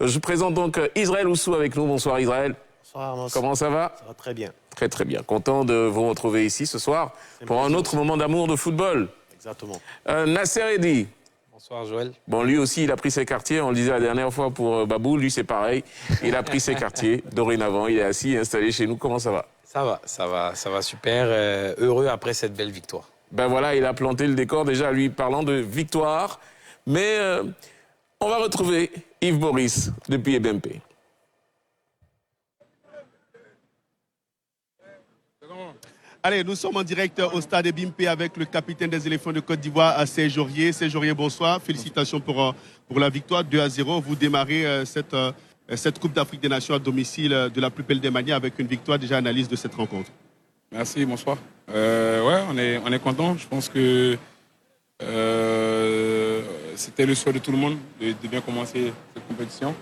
Je présente donc Israël Oussou avec nous. Bonsoir Israël. Bonsoir Amos. Comment ça va? Ça va très bien. Très très bien. Content de vous retrouver ici ce soir pour un autre moment d'amour de football. Exactement. Nasser Eddy. Bonsoir Joël. Bon, lui aussi, il a pris ses quartiers. On le disait la dernière fois pour Babou, lui c'est pareil. Il a pris ses quartiers. Dorénavant, il est assis, installé chez nous. Comment ça va? Ça va super. Heureux après cette belle victoire. Ben voilà, il a planté le décor déjà, lui, parlant de victoire. Mais on va retrouver Yves Boris depuis EBMP. Allez, nous sommes en direct au stade Bimpe avec le capitaine des éléphants de Côte d'Ivoire, Serge Aurier. Serge Aurier, bonsoir. Félicitations pour la victoire 2-0. Vous démarrez cette Coupe d'Afrique des Nations à domicile de la plus belle des manières avec une victoire. Déjà, analyse de cette rencontre. Merci, bonsoir. Ouais, on est content. Je pense que c'était le souhait de tout le monde de bien commencer cette compétition.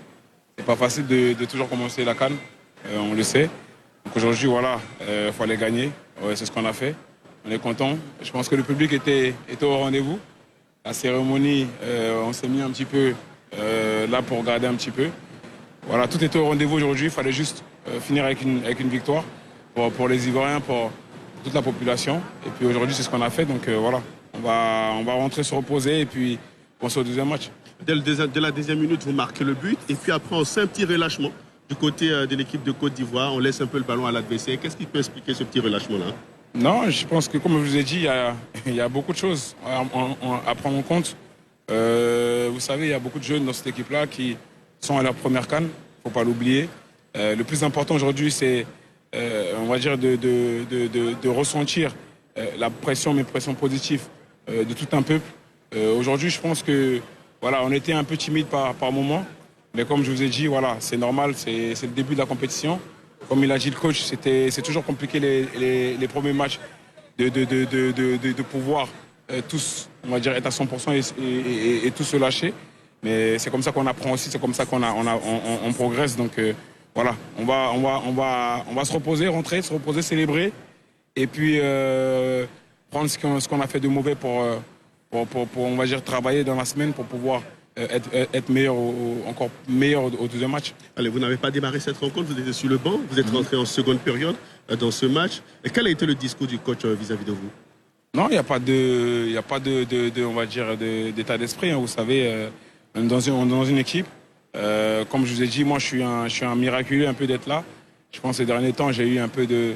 C'est pas facile de toujours commencer la CAN, on le sait. Donc aujourd'hui, voilà, il fallait gagner. Ouais, c'est ce qu'on a fait. On est content. Je pense que le public était au rendez-vous. La cérémonie, on s'est mis un petit peu là pour regarder un petit peu. Voilà, tout était au rendez-vous aujourd'hui. Il fallait juste finir avec une victoire pour les Ivoiriens, pour toute la population. Et puis aujourd'hui, c'est ce qu'on a fait. Donc voilà, on va rentrer se reposer et puis penser au deuxième match. Dès la deuxième minute, vous marquez le but. Et puis après, on sent un petit relâchement du côté de l'équipe de Côte d'Ivoire. On laisse un peu le ballon à l'adversaire. Qu'est-ce qui peut expliquer ce petit relâchement-là? Non, je pense que, comme je vous ai dit, il y a beaucoup de choses à prendre en compte. Vous savez, il y a beaucoup de jeunes dans cette équipe-là qui sont à leur première CAN. Il ne faut pas l'oublier. Le plus important aujourd'hui, c'est, on va dire, de ressentir la pression, mais pression positive de tout un peuple. Aujourd'hui, je pense que voilà, on était un peu timide par moment. Mais comme je vous ai dit, voilà, c'est normal, c'est le début de la compétition. Comme il a dit le coach, c'est toujours compliqué les premiers matchs de pouvoir tous, on va dire, être à 100% et tous se lâcher. Mais c'est comme ça qu'on apprend aussi, c'est comme ça on progresse. Donc voilà, on va se reposer, rentrer, se reposer, célébrer. Et puis prendre ce qu'on a fait de mauvais pour, on va dire, travailler dans la semaine pour pouvoir être meilleur, encore meilleur au deuxième match. Allez, vous n'avez pas démarré cette rencontre, vous étiez sur le banc, vous êtes rentré en seconde période dans ce match. Et quel a été le discours du coach vis-à-vis de vous? Non, il n'y a pas de, on va dire, d'état d'esprit. Hein. Vous savez, dans une équipe, comme je vous ai dit, moi je suis un miraculeux un peu d'être là. Je pense que ces derniers temps, j'ai eu un peu de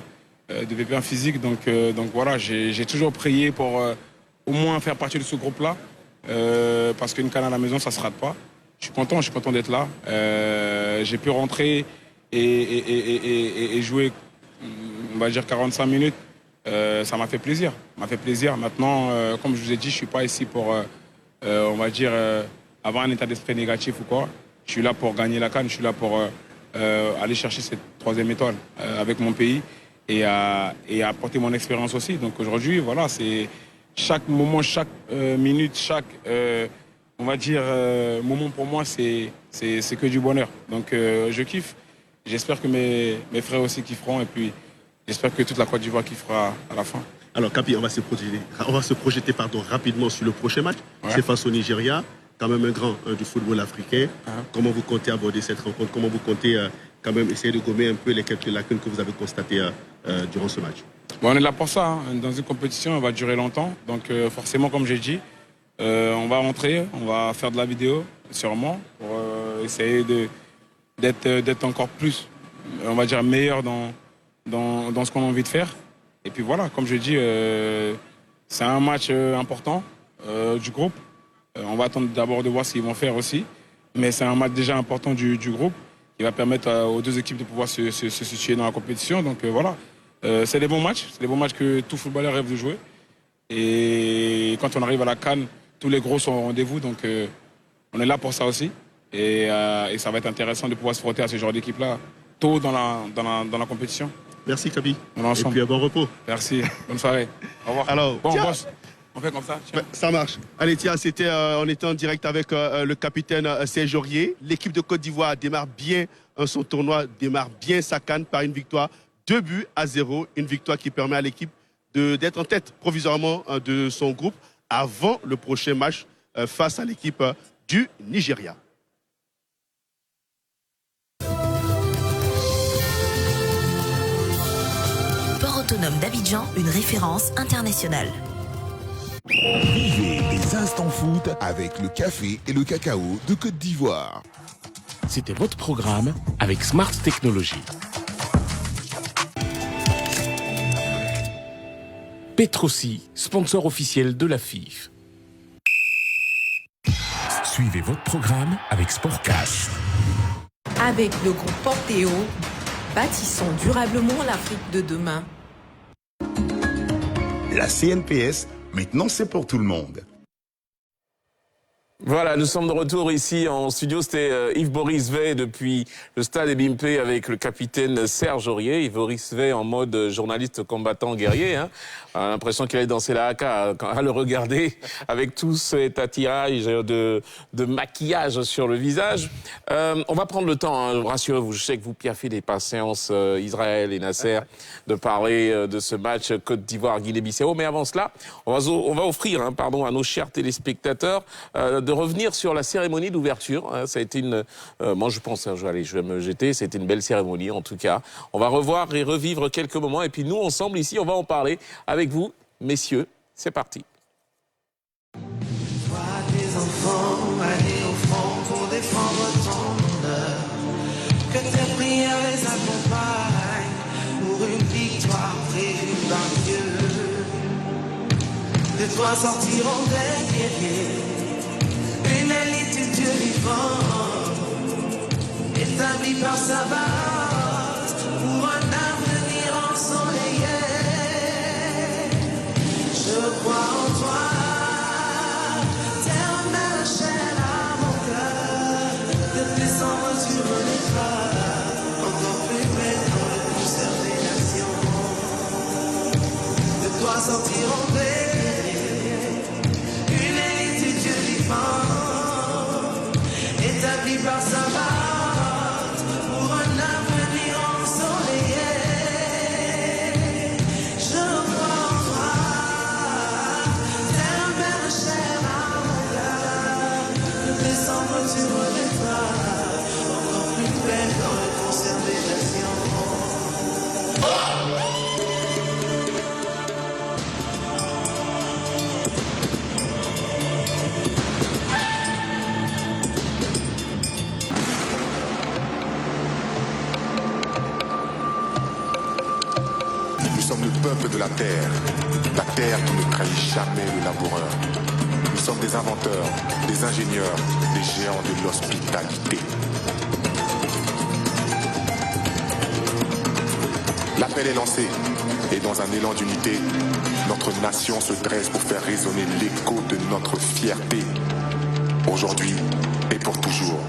pépins physiques. Donc voilà, j'ai toujours prié pour au moins faire partie de ce groupe-là. Parce qu'une CAN à la maison, ça ne se rate pas. Je suis content d'être là. J'ai pu rentrer et jouer, on va dire, 45 minutes. Ça m'a fait plaisir. Maintenant, comme je vous ai dit, je ne suis pas ici pour, on va dire, avoir un état d'esprit négatif ou quoi. Je suis là pour gagner la CAN. Je suis là pour aller chercher cette troisième étoile avec mon pays et apporter mon expérience aussi. Donc aujourd'hui, voilà, c'est chaque moment, chaque minute, chaque, on va dire, moment pour moi, c'est que du bonheur. Donc je kiffe. J'espère que mes frères aussi kifferont et puis j'espère que toute la Côte d'Ivoire kiffera à la fin. Alors Capi, on va se projeter rapidement sur le prochain match. Ouais. C'est face au Nigeria, quand même un grand du football africain. Comment vous comptez aborder cette rencontre? Comment vous comptez quand même essayer de gommer un peu les quelques lacunes que vous avez constatées durant ce match? Bon, on est là pour ça. Hein. Dans une compétition, on va durer longtemps. Donc forcément, comme j'ai dit, on va rentrer, on va faire de la vidéo, sûrement, pour essayer d'être encore plus, on va dire, meilleur dans ce qu'on a envie de faire. Et puis voilà, comme je dis, c'est un match important du groupe. On va attendre d'abord de voir ce qu'ils vont faire aussi. Mais c'est un match déjà important du groupe qui va permettre aux deux équipes de pouvoir se situer dans la compétition. Donc voilà. C'est des bons matchs que tout footballeur rêve de jouer. Et quand on arrive à la CAN, tous les gros sont au rendez-vous, donc on est là pour ça aussi. Et ça va être intéressant de pouvoir se frotter à ce genre d'équipe-là tôt dans la compétition. Merci Kaby. Et puis bon repos. Merci, bonne soirée. Au revoir. Alors, bon, boss, on fait comme ça. Ça marche. Allez, tiens, on était en direct avec le capitaine Serge Aurier. L'équipe de Côte d'Ivoire démarre bien son tournoi, démarre bien sa CAN par une victoire 2-0, une victoire qui permet à l'équipe d'être en tête provisoirement de son groupe avant le prochain match face à l'équipe du Nigeria. autonome d'Abidjan, une référence internationale. Vivez des instants foot avec le café et le cacao de Côte d'Ivoire. C'était votre programme avec Smart Technologies. Petrosi, sponsor officiel de la FIF. Suivez votre programme avec Sportcast. Avec le groupe Portéo, bâtissons durablement l'Afrique de demain. La CNPS, maintenant c'est pour tout le monde. Voilà, nous sommes de retour ici en studio. C'était Yves-Boris Vey depuis le stade Ebimpe avec le capitaine Serge Aurier. Yves-Boris Vey en mode journaliste combattant guerrier. Hein. On a l'impression qu'il allait danser la haka à le regarder avec tout cet attirage de maquillage sur le visage. On va prendre le temps, hein, rassurez-vous, je sais que vous piaffez des patiences Israël et Nasser de parler de ce match Côte d'Ivoire-Guinée-Bissau. Mais avant cela, on va offrir à nos chers téléspectateurs de revenir sur la cérémonie d'ouverture. Ça a été moi je pense, je vais me jeter, c'était une belle cérémonie en tout cas. On va revoir et revivre quelques moments et puis nous ensemble ici, on va en parler avec vous, messieurs. C'est parti. Vois tes enfants aller au front pour défendre ton honneur. Que tes prières les accompagnent pour une victoire prévue par Dieu. De toi sortiront des guerriers. Une élite du Dieu vivant, établie par sa base, pour un avenir ensoleillé. Je crois en toi, terre, chair à mon cœur, de décembre tu renaîtras, encore plus belle dans le concert des nations. De toi sortiront des guerriers, une élite du Dieu vivant. Établi par sa base, pour un avenir ensoleillé. Je crois en toi, terre, mère, chair à mon cœur. De décembre tu renaîtras, encore plus belle dans le concert des nations. Nous sommes le peuple de la terre qui ne trahit jamais le laboureur. Nous sommes des inventeurs, des ingénieurs, des géants de l'hospitalité. L'appel est lancé et dans un élan d'unité, notre nation se dresse pour faire résonner l'écho de notre fierté, aujourd'hui et pour toujours.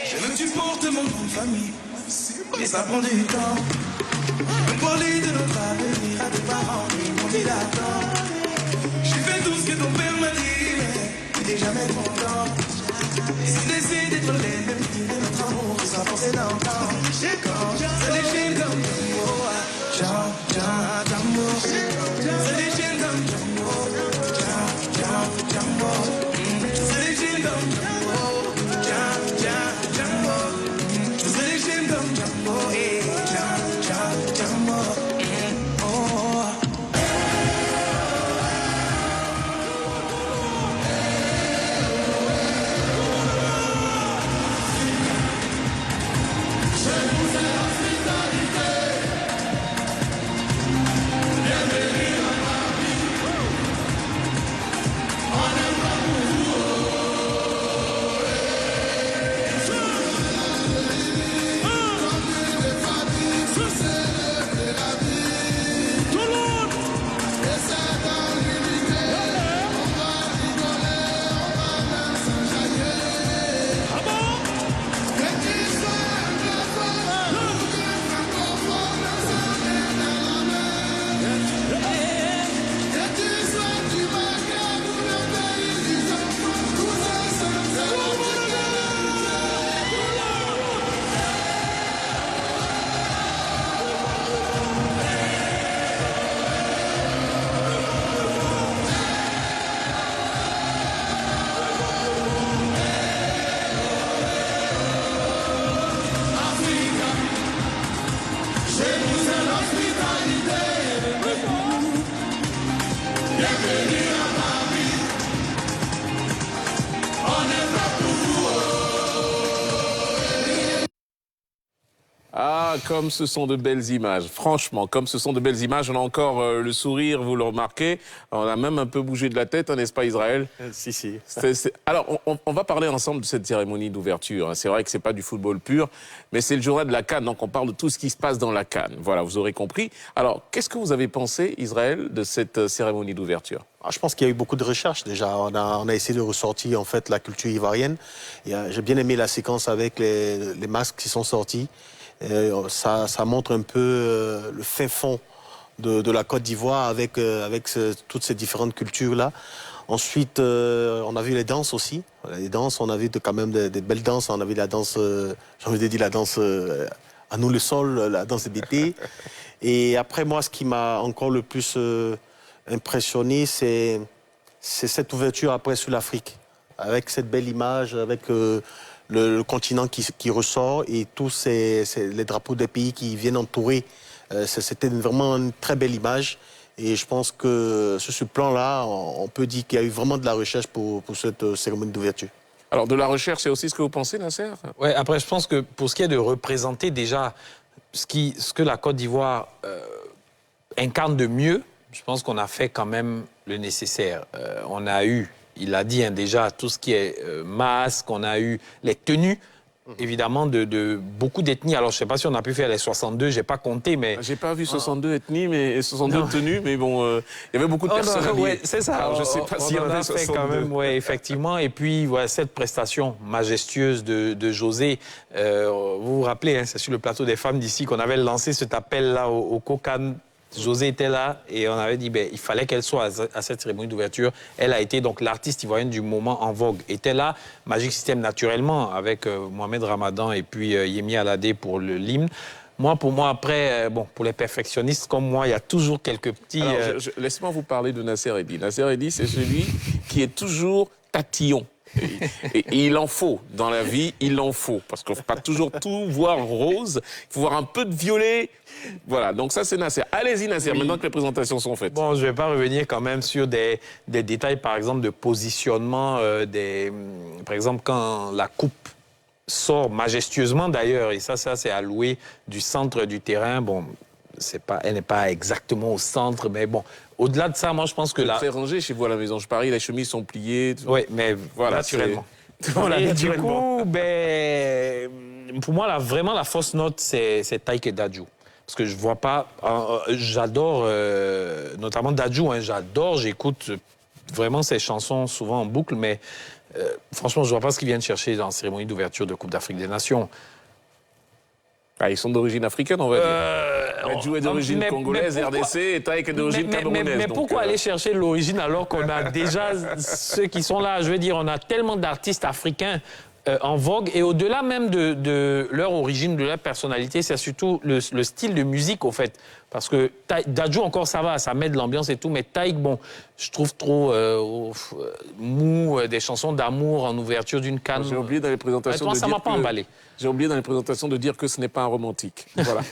Je me tue pour te montrer une famille, mais ça prend du temps. Même pour l'idée de notre avenir, à tes parents qui m'ont dit d'accord. J'ai fait tout ce que ton père m'a dit, mais il n'est jamais content. comme ce sont de belles images. Franchement, comme ce sont de belles images. On a encore le sourire, vous le remarquez. On a même un peu bougé de la tête, n'est-ce pas, Israël? Si. Alors, on va parler ensemble de cette cérémonie d'ouverture. C'est vrai que c'est pas du football pur, mais c'est le journal de la CAN, donc on parle de tout ce qui se passe dans la CAN. Voilà, vous aurez compris. Alors, qu'est-ce que vous avez pensé, Israël, de cette cérémonie d'ouverture? Je pense qu'il y a eu beaucoup de recherches déjà. On a essayé de ressortir en fait la culture ivoirienne. J'ai bien aimé la séquence avec les masques qui sont sortis. Ça montre un peu le fin fond de la Côte d'Ivoire avec toutes ces différentes cultures-là. Ensuite, on a vu les danses aussi. Les danses, on a vu quand même des belles danses. On a vu la danse, j'ai envie de dire la danse à nous le sol, la danse d'été. Et après, moi, ce qui m'a encore le plus impressionné, c'est cette ouverture après sur l'Afrique, avec cette belle image, avec le continent qui ressort et tous les drapeaux des pays qui viennent entourer. C'était vraiment une très belle image. Et je pense que sur ce plan-là, on peut dire qu'il y a eu vraiment de la recherche pour cette cérémonie d'ouverture. Alors, de la recherche, c'est aussi ce que vous pensez, Nasser? Oui, après, je pense que pour ce qui est de représenter déjà ce que la Côte d'Ivoire incarne de mieux, je pense qu'on a fait quand même le nécessaire. On a eu, il a dit déjà, tout ce qui est masque, on a eu les tenues, évidemment, de beaucoup d'ethnies. Alors, je ne sais pas si on a pu faire les 62, je n'ai pas compté, mais... J'ai pas vu 62 ethnies, mais 62 tenues, mais bon, il y avait beaucoup de personnes. Ouais, c'est ça. Alors, je ne sais pas s'il y en a fait 62. Quand même, ouais, effectivement. Et puis, voilà, cette prestation majestueuse de José. Vous vous rappelez, hein, c'est sur le plateau des femmes d'ici qu'on avait lancé cet appel-là au COCAN. José était là et on avait dit il fallait qu'elle soit à cette cérémonie d'ouverture. Elle a été donc l'artiste ivoirienne du moment en vogue. Était là, Magic System naturellement, avec Mohamed Ramadan et puis Yemi Alade pour l'hymne. Pour moi, après, pour les perfectionnistes comme moi, il y a toujours quelques petits... Alors, laisse-moi vous parler de Nasser Eddi. Nasser Eddi, c'est celui qui est toujours tatillon. Et il en faut dans la vie, il en faut. Parce qu'on ne faut pas toujours tout voir rose, il faut voir un peu de violet. Voilà, donc ça c'est Nasser. Allez-y Nasser, maintenant que les présentations sont faites. Bon, je ne vais pas revenir quand même sur des détails, par exemple, de positionnement. Par exemple, quand la coupe sort majestueusement d'ailleurs, et ça c'est alloué du centre du terrain, elle n'est pas exactement au centre, mais bon, au-delà de ça, moi, je pense que là... C'est rangé chez vous à la Maison je parie, les chemises sont pliées. Oui, mais voilà, naturellement. Et du coup, pour moi, vraiment, la fausse note, c'est Taïk et Dadju. Parce que je vois pas... j'adore, notamment Dadju, hein, j'adore, j'écoute vraiment ses chansons souvent en boucle, mais franchement, je vois pas ce qu'ils viennent chercher dans la cérémonie d'ouverture de Coupe d'Afrique des Nations. Ils sont d'origine africaine, on va dire. Dadju est d'origine congolaise, RDC, et Taïk est d'origine camerounaise. Mais pourquoi aller chercher l'origine alors qu'on a déjà ceux qui sont là? Je veux dire, on a tellement d'artistes africains en vogue. Et au-delà même de leur origine, de leur personnalité, c'est surtout le style de musique, au fait. Parce que Dadju, encore, ça va, ça met de l'ambiance et tout. Mais Taïk, je trouve trop mou, des chansons d'amour en ouverture d'une CAN. J'ai oublié dans les présentations de ça m'a pas emballé. J'ai oublié dans les présentations de dire que ce n'est pas un romantique. Voilà.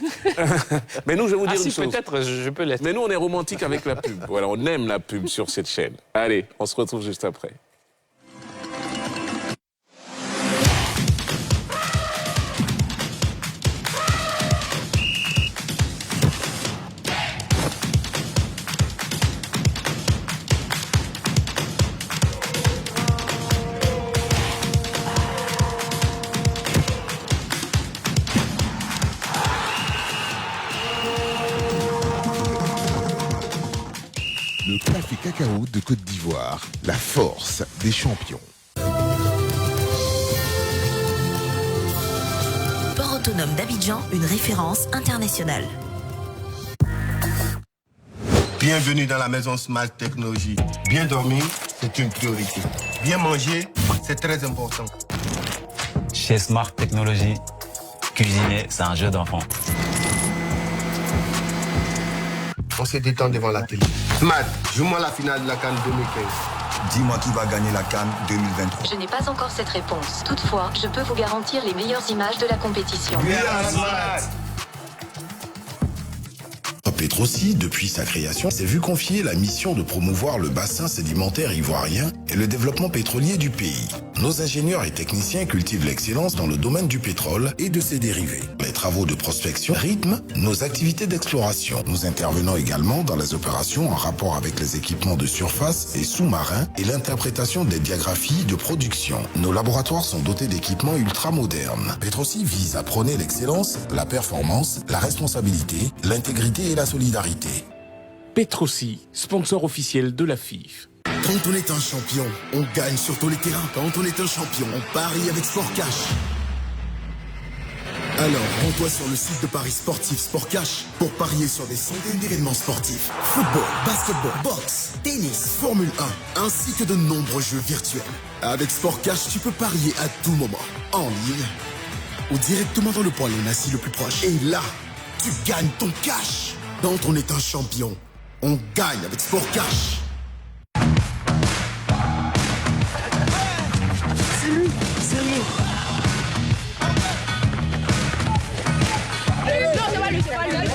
Mais nous, je vais vous dire une chose. Peut-être, je peux l'être. Mais nous, on est romantique avec la pub. Voilà, on aime la pub sur cette chaîne. Allez, on se retrouve juste après. Le café cacao de Côte d'Ivoire, la force des champions. Port autonome d'Abidjan, une référence internationale. Bienvenue dans la maison Smart Technologie. Bien dormir, c'est une priorité. Bien manger, c'est très important. Chez Smart Technologie, cuisiner, c'est un jeu d'enfant. On se détend devant la télé. Smart, joue-moi la finale de la CAN 2015. Dis-moi qui va gagner la CAN 2023. Je n'ai pas encore cette réponse. Toutefois, je peux vous garantir les meilleures images de la compétition. Bien, Smart. Petrosi, depuis sa création, s'est vu confier la mission de promouvoir le bassin sédimentaire ivoirien et le développement pétrolier du pays. Nos ingénieurs et techniciens cultivent l'excellence dans le domaine du pétrole et de ses dérivés. Les travaux de prospection rythment nos activités d'exploration. Nous intervenons également dans les opérations en rapport avec les équipements de surface et sous-marins et l'interprétation des diagraphies de production. Nos laboratoires sont dotés d'équipements ultra-modernes. Petrosi vise à prôner l'excellence, la performance, la responsabilité, l'intégrité et la solidarité. Petrosi, sponsor officiel de la FIF. Quand on est un champion, on gagne sur tous les terrains. Quand on est un champion, on parie avec Sport Cash. Alors, rends-toi sur le site de Paris Sportif Sport Cash pour parier sur des centaines d'événements sportifs. Football, basketball, boxe, tennis, Formule 1, ainsi que de nombreux jeux virtuels. Avec Sport Cash, tu peux parier à tout moment, en ligne ou directement dans le point Lonassi le plus proche. Et là, tu gagnes ton cash. Quand on est un champion, on gagne avec Sport Cash. C'est lui, c'est lui. Non, c'est pas lui, c'est pas lui.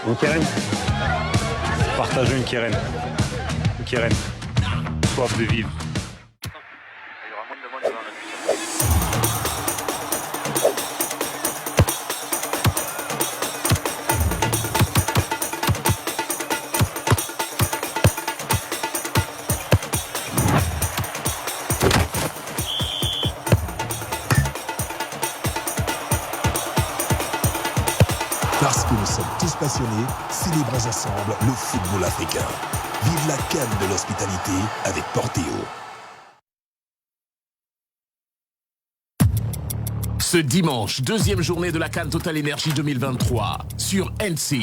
Une Keren. Partagez une Keren. Une Keren. Soif de vivre. Parce que nous sommes tous passionnés, célébrons ensemble le football africain. Vive la CAN de l'hospitalité avec Portéo. Ce dimanche, deuxième journée de la CAN Total Energy 2023 sur NC.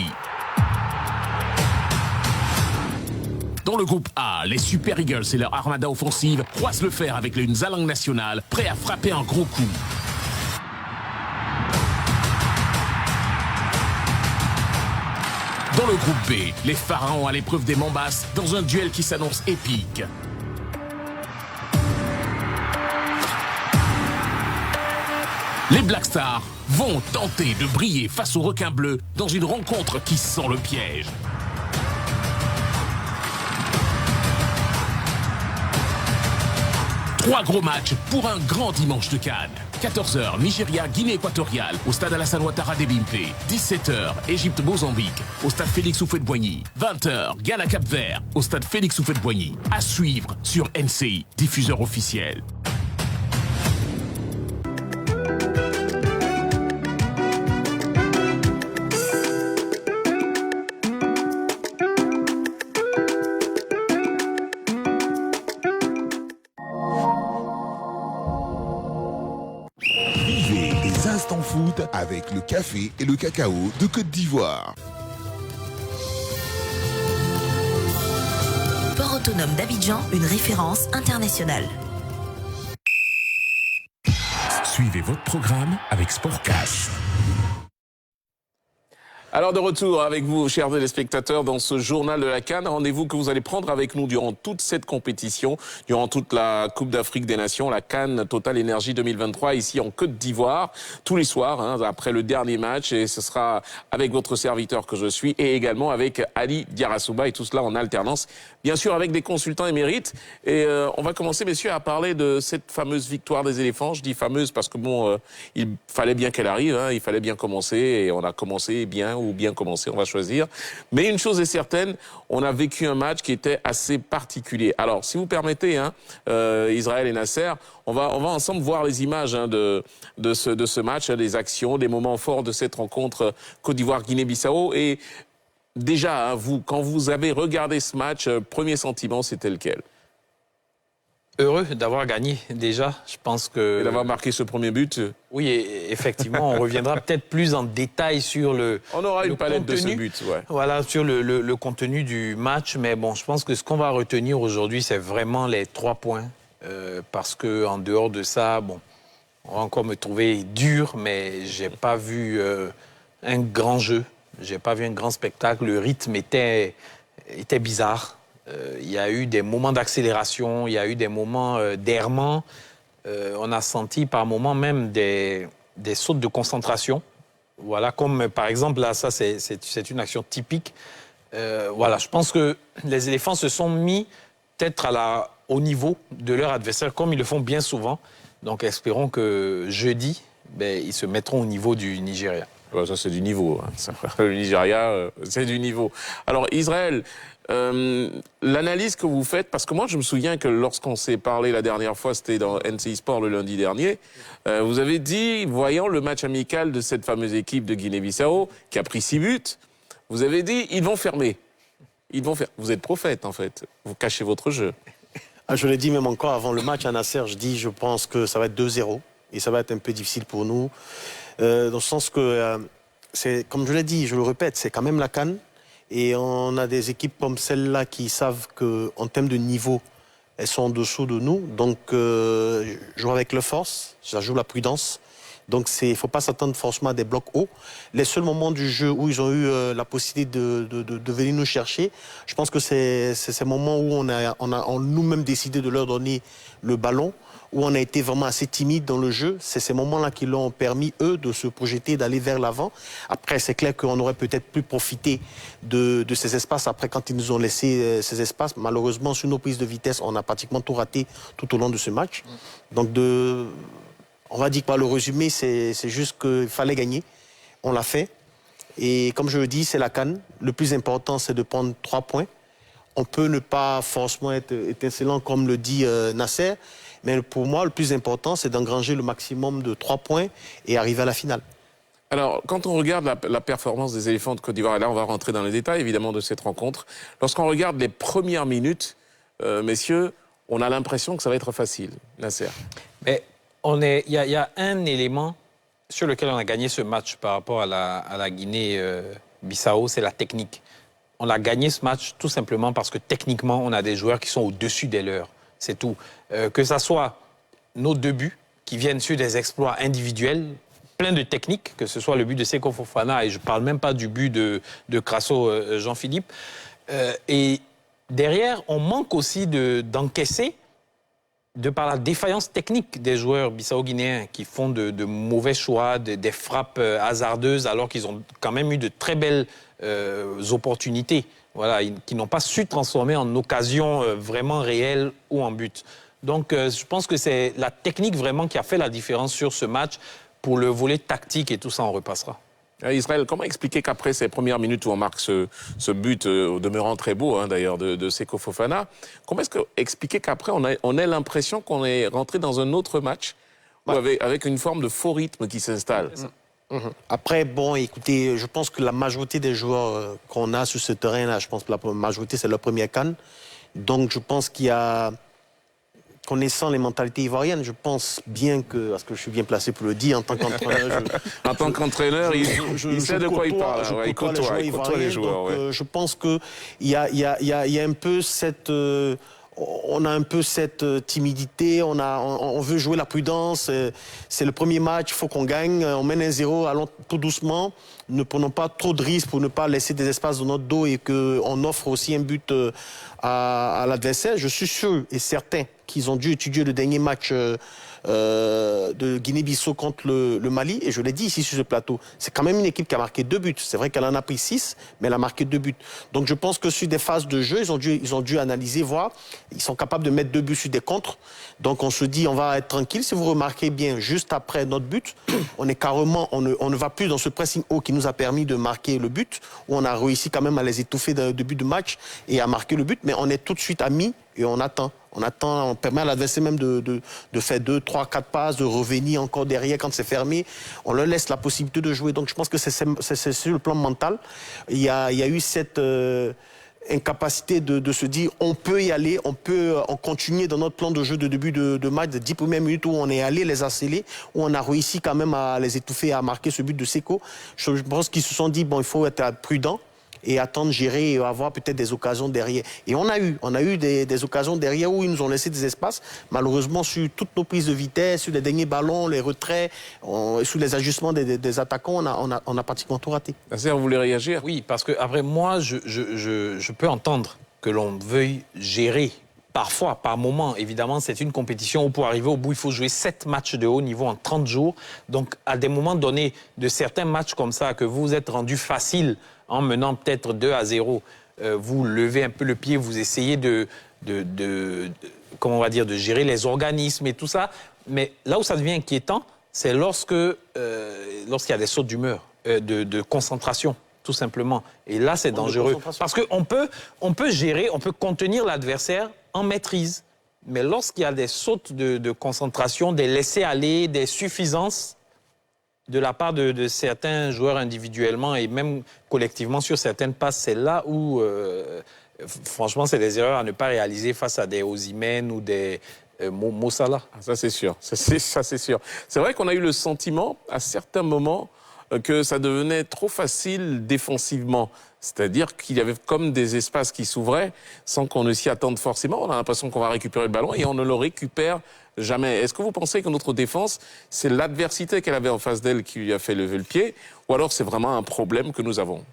Dans le groupe A, les Super Eagles et leur armada offensive croisent le fer avec les Nzalang nationales, prêts à frapper un gros coup. Dans le groupe B, les Pharaons à l'épreuve des Mambas dans un duel qui s'annonce épique. Les Black Stars vont tenter de briller face aux requins bleus dans une rencontre qui sent le piège. Trois gros matchs pour un grand dimanche de CAN. 14h, Nigeria, Guinée équatoriale, au stade Alassane Ouattara des Bimpe. 17h, Égypte, Mozambique, au stade Félix Houphouët-Boigny. 20h, Ghana, Cap-Vert, au stade Félix Houphouët-Boigny. À suivre sur NCI, diffuseur officiel. Instant Foot avec le café et le cacao de Côte d'Ivoire. Port autonome d'Abidjan, une référence internationale. Suivez votre programme avec Sportcash. Alors de retour avec vous, chers téléspectateurs, dans ce journal de la CAN. Rendez-vous que vous allez prendre avec nous durant toute cette compétition, durant toute la Coupe d'Afrique des Nations, la CAN Total Energy 2023, ici en Côte d'Ivoire, tous les soirs, après le dernier match. Et ce sera avec votre serviteur que je suis et également avec Ali Diarasouba, et tout cela en alternance, bien sûr avec des consultants émérites. Et on va commencer, messieurs, à parler de cette fameuse victoire des éléphants. Je dis fameuse parce que bon, il fallait bien qu'elle arrive, il fallait bien commencer, et on a commencé bien ou bien commencé, on va choisir. Mais une chose est certaine, on a vécu un match qui était assez particulier. Alors, si vous permettez, Israël et Nasser, on va ensemble voir les images de ce match, des actions, des moments forts de cette rencontre Côte d'Ivoire-Guinée-Bissau. Et déjà, vous, quand vous avez regardé ce match, premier sentiment, c'était lequel ? Heureux d'avoir gagné, déjà. Je pense que... Et d'avoir marqué ce premier but. Oui, effectivement, on reviendra peut-être plus en détail sur le On aura une palette contenu, de ce but, ouais. Voilà, sur le contenu du match. Mais bon, je pense que ce qu'on va retenir aujourd'hui, c'est vraiment les 3 points. Parce qu'en dehors de ça, bon, on va encore me trouver dur, mais j'ai pas vu un grand jeu. J'ai pas vu un grand spectacle. Le rythme était bizarre. Il y a eu des moments d'accélération, il y a eu des moments d'errement. On a senti par moments même des sautes de concentration. Voilà, comme par exemple, là, ça c'est une action typique. Voilà, je pense que les éléphants se sont mis peut-être au niveau de leur adversaire, comme ils le font bien souvent. Donc espérons que jeudi, ils se mettront au niveau du Nigeria. Ouais, ça, c'est du niveau. Hein. Le Nigeria, c'est du niveau. Alors, Israël, l'analyse que vous faites, parce que moi, je me souviens que lorsqu'on s'est parlé la dernière fois, c'était dans NCI Sport le lundi dernier, vous avez dit, voyant le match amical de cette fameuse équipe de Guinée-Bissau, qui a pris 6 buts, vous avez dit, ils vont fermer. Ils vont faire. Vous êtes prophète, en fait. Vous cachez votre jeu. Ah, je l'ai dit même encore avant le match à Nasser, je pense que ça va être 2-0 et ça va être un peu difficile pour nous. Dans le sens que, comme je l'ai dit, je le répète, c'est quand même la CAN. Et on a des équipes comme celle-là qui savent qu'en termes de niveau, elles sont en dessous de nous. Donc, jouer avec le force, ça joue la prudence. Donc, il ne faut pas s'attendre forcément à des blocs hauts. Les seuls moments du jeu où ils ont eu la possibilité de venir nous chercher, je pense que c'est ces moments où on a nous-mêmes décidé de leur donner le ballon, où on a été vraiment assez timide dans le jeu. C'est ces moments-là qui l'ont permis, eux, de se projeter, d'aller vers l'avant. Après, c'est clair qu'on aurait peut-être pu profiter de ces espaces. Après, quand ils nous ont laissé ces espaces, malheureusement, sur nos prises de vitesse, on a pratiquement tout raté tout au long de ce match. Donc, on va dire que le résumé, c'est juste qu'il fallait gagner. On l'a fait. Et comme je le dis, c'est la CAN. Le plus important, c'est de prendre 3 points. On peut ne pas forcément être étincelant, comme le dit Nasser. Mais pour moi, le plus important, c'est d'engranger le maximum de 3 points et arriver à la finale. Alors, quand on regarde la performance des éléphants de Côte d'Ivoire, et là, on va rentrer dans les détails, évidemment, de cette rencontre. Lorsqu'on regarde les premières minutes, messieurs, on a l'impression que ça va être facile, Nasser. Mais il y a un élément sur lequel on a gagné ce match par rapport à la Guinée-Bissau, c'est la technique. On a gagné ce match tout simplement parce que techniquement, on a des joueurs qui sont au-dessus des leurs. C'est tout. Que ça soit nos 2 buts qui viennent sur des exploits individuels, plein de techniques, que ce soit le but de Seko Fofana, et je ne parle même pas du but de Crasso Jean-Philippe. Et derrière, on manque aussi d'encaisser de par la défaillance technique des joueurs bissau-guinéens qui font de mauvais choix, des frappes hasardeuses, alors qu'ils ont quand même eu de très belles opportunités. Voilà, qui n'ont pas su transformer en occasion vraiment réelle ou en but. Donc, je pense que c'est la technique vraiment qui a fait la différence sur ce match. Pour le volet tactique et tout ça, on repassera. Israël, comment expliquer qu'après ces premières minutes où on marque ce but, au demeurant très beau hein, d'ailleurs, de Seko Fofana, comment est-ce expliquer qu'après on ait l'impression qu'on est rentré dans un autre match avec une forme de faux rythme qui s'installe? Après, bon, écoutez, je pense que la majorité des joueurs qu'on a sur ce terrain-là, je pense que la majorité, c'est leur première CAN. Donc, je pense qu'il y a, connaissant les mentalités ivoiriennes, je pense bien que, parce que je suis bien placé pour le dire, en tant qu'entraîneur... En tant qu'entraîneur, il sait de quoi il parle. Il côtoie les joueurs. Donc, je pense qu'il y a un peu cette... on a un peu cette timidité, on veut jouer la prudence, c'est le premier match, il faut qu'on gagne, on mène 1-0, allons tout doucement, ne prenons pas trop de risques pour ne pas laisser des espaces dans notre dos et qu'on offre aussi un but à l'adversaire. Je suis sûr et certain qu'ils ont dû étudier le dernier match de Guinée-Bissau contre le Mali, et je l'ai dit ici sur ce plateau, c'est quand même une équipe qui a marqué 2 buts. C'est vrai qu'elle en a pris 6, mais elle a marqué 2 buts. Donc je pense que sur des phases de jeu, ils ont dû analyser, voir. Ils sont capables de mettre 2 buts sur des contres. Donc on se dit, on va être tranquille. Si vous remarquez bien, juste après notre but, on est carrément, on ne va plus dans ce pressing haut qui nous a permis de marquer le but, où on a réussi quand même à les étouffer de début de match et à marquer le but, mais on est tout de suite amis et on attend. On permet à l'adversaire même de faire 2, 3, 4 passes, de revenir encore derrière quand c'est fermé. On leur laisse la possibilité de jouer. Donc je pense que c'est sur le plan mental. Il y a eu cette incapacité de se dire on peut y aller, on peut continuer dans notre plan de jeu de début de match, de 10 premières minutes où on est allé les harceler, où on a réussi quand même à les étouffer, à marquer ce but de Seko. Je pense qu'ils se sont dit bon, il faut être prudent et attendre, gérer et avoir peut-être des occasions derrière. Et on a eu des occasions derrière où ils nous ont laissé des espaces. Malheureusement, sur toutes nos prises de vitesse, sur les derniers ballons, les retraits, sur les ajustements des attaquants, on a pratiquement tout raté. Nasser, vous voulez réagir? Oui, parce que après moi, je peux entendre que l'on veuille gérer. Parfois, par moment, évidemment, c'est une compétition où pour arriver au bout, il faut jouer 7 matchs de haut niveau en 30 jours. Donc, à des moments donnés, de certains matchs comme ça, que vous êtes rendu facile en menant peut-être 2-0, vous levez un peu le pied, vous essayez comment on va dire, de gérer les organismes et tout ça. Mais là où ça devient inquiétant, c'est lorsqu'il y a des sautes d'humeur, de concentration. Tout simplement. Et là, c'est dangereux. Parce qu'on peut gérer, on peut contenir l'adversaire en maîtrise. Mais lorsqu'il y a des sautes de concentration, des laissés-aller, des suffisances de la part de certains joueurs individuellement et même collectivement sur certaines passes, c'est là où, franchement, c'est des erreurs à ne pas réaliser face à des Osimhen ou des Mo Salah. Ça, c'est sûr. Ça, c'est sûr. C'est vrai qu'on a eu le sentiment, à certains moments, que ça devenait trop facile défensivement. C'est-à-dire qu'il y avait comme des espaces qui s'ouvraient sans qu'on ne s'y attende forcément. On a l'impression qu'on va récupérer le ballon et on ne le récupère jamais. Est-ce que vous pensez que notre défense, c'est l'adversité qu'elle avait en face d'elle qui lui a fait lever le pied, ou alors c'est vraiment un problème que nous avons ?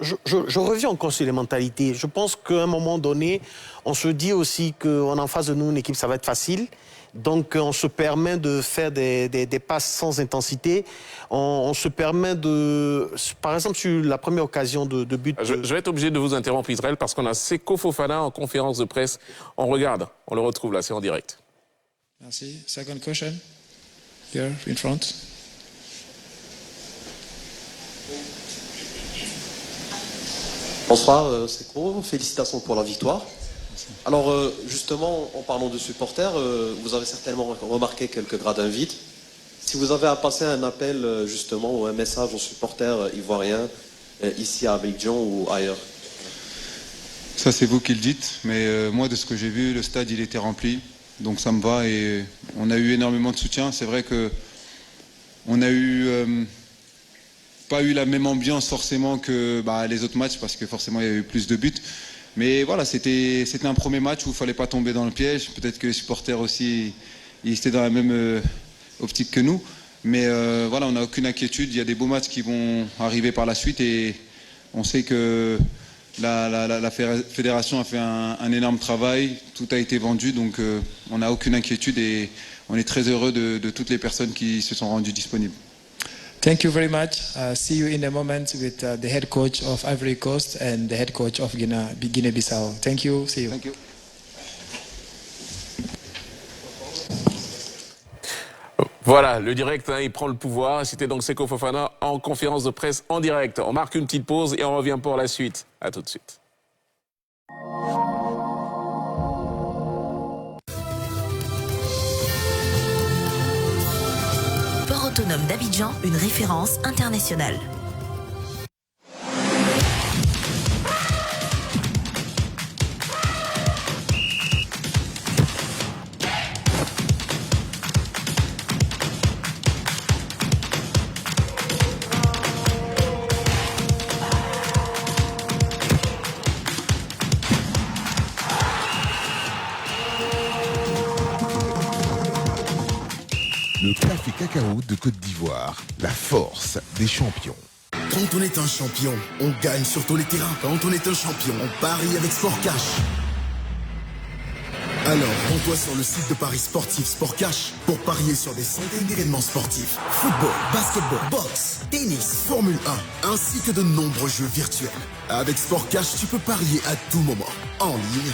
Je reviens encore sur les mentalités. Je pense qu'à un moment donné, on se dit aussi qu'on a en face de nous une équipe, ça va être facile. Donc, on se permet de faire des passes sans intensité. On se permet de... Par exemple, sur la première occasion de but... Je vais être obligé de vous interrompre, Israël, parce qu'on a Seko Fofana en conférence de presse. On regarde, on le retrouve là, c'est en direct. Merci. Second question. Here, in front. Bonsoir, Seko. Félicitations pour la victoire. Alors, justement, en parlant de supporters, vous avez certainement remarqué quelques gradins vides. Si vous avez à passer un appel, justement, ou un message aux supporters ivoiriens, ici à Abidjan ou ailleurs. Ça, c'est vous qui le dites, mais moi, de ce que j'ai vu, le stade, il était rempli, donc ça me va, et on a eu énormément de soutien. C'est vrai que on a pas eu la même ambiance forcément que les autres matchs, parce que forcément, il y a eu plus de buts. Mais voilà, c'était un premier match où il ne fallait pas tomber dans le piège. Peut-être que les supporters aussi, ils étaient dans la même optique que nous. Mais voilà, on n'a aucune inquiétude. Il y a des beaux matchs qui vont arriver par la suite. Et on sait que la fédération a fait un énorme travail. Tout a été vendu. Donc on n'a aucune inquiétude. Et on est très heureux de toutes les personnes qui se sont rendues disponibles. Thank you very much. See you in a moment with the head coach of Ivory Coast and the head coach of Guinea-Bissau. Thank you. See you. Thank you. Voilà, le direct, il prend le pouvoir. C'était donc Seko Fofana en conférence de presse en direct. On marque une petite pause et on revient pour la suite. À tout de suite. Port autonome d'Abidjan, une référence internationale. Le café cacao de Côte d'Ivoire, la force des champions. Quand on est un champion, on gagne sur tous les terrains. Quand on est un champion, on parie avec Sport Cash. Alors, rends-toi sur le site de Paris Sportif Sport Cash pour parier sur des centaines d'événements sportifs. Football, basketball, boxe, tennis, Formule 1, ainsi que de nombreux jeux virtuels. Avec Sport Cash, tu peux parier à tout moment, en ligne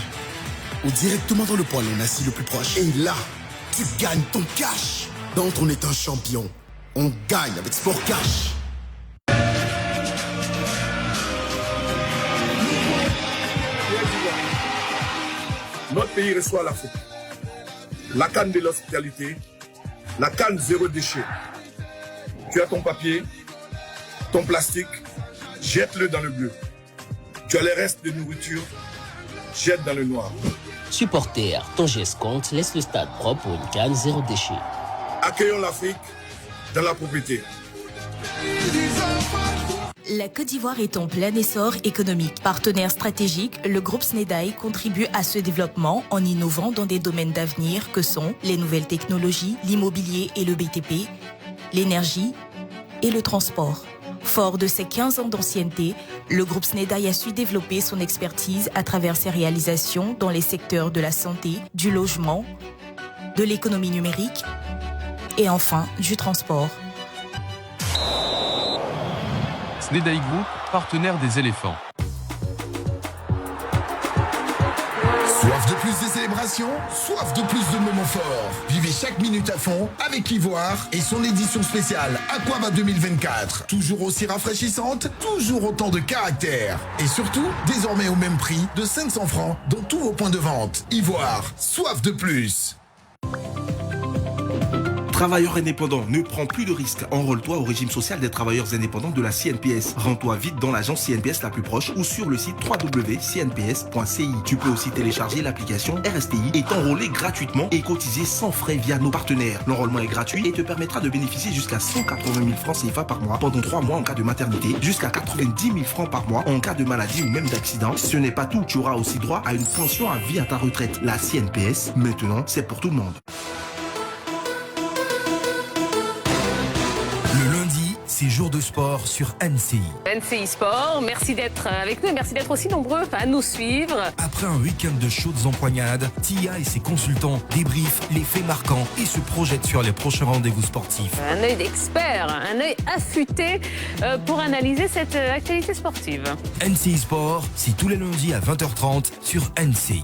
ou directement dans le point assis le plus proche. Et là, tu gagnes ton cash. Quand on est un champion, on gagne avec Sport Cash. Notre pays reçoit l'Afrique. La canne de l'hospitalité, la canne zéro déchet. Tu as ton papier, ton plastique, jette-le dans le bleu. Tu as les restes de nourriture, jette dans le noir. Supporters, ton geste compte, laisse le stade propre pour une canne zéro déchet. Accueillons l'Afrique dans la propriété. La Côte d'Ivoire est en plein essor économique. Partenaire stratégique, le groupe SNEDAI contribue à ce développement en innovant dans des domaines d'avenir que sont les nouvelles technologies, l'immobilier et le BTP, l'énergie et le transport. Fort de ses 15 ans d'ancienneté, le groupe SNEDAI a su développer son expertise à travers ses réalisations dans les secteurs de la santé, du logement, de l'économie numérique et enfin du transport. SNEDAI Group, partenaire des éléphants. Soif de plus de célébrations, soif de plus de moments forts. Vivez chaque minute à fond avec Ivoire et son édition spéciale Aquaba 2024. Toujours aussi rafraîchissante, toujours autant de caractère. Et surtout, désormais au même prix de 500 francs dans tous vos points de vente. Ivoire, soif de plus. Travailleur indépendant, ne prends plus de risques. Enrôle-toi au régime social des travailleurs indépendants de la CNPS. Rends-toi vite dans l'agence CNPS la plus proche ou sur le site www.cnps.ci. Tu peux aussi télécharger l'application RSTI et t'enrôler gratuitement et cotiser sans frais via nos partenaires. L'enrôlement est gratuit et te permettra de bénéficier jusqu'à 180 000 francs CFA par mois pendant 3 mois en cas de maternité, jusqu'à 90 000 francs par mois en cas de maladie ou même d'accident. Ce n'est pas tout, tu auras aussi droit à une pension à vie à ta retraite. La CNPS, maintenant, c'est pour tout le monde. C'est jour de sport sur NCI. NCI Sport, merci d'être avec nous et merci d'être aussi nombreux à nous suivre. Après un week-end de chaudes empoignades, Tia et ses consultants débriefent les faits marquants et se projettent sur les prochains rendez-vous sportifs. Un œil d'expert, un œil affûté pour analyser cette actualité sportive. NCI Sport, c'est tous les lundis à 20h30 sur NCI.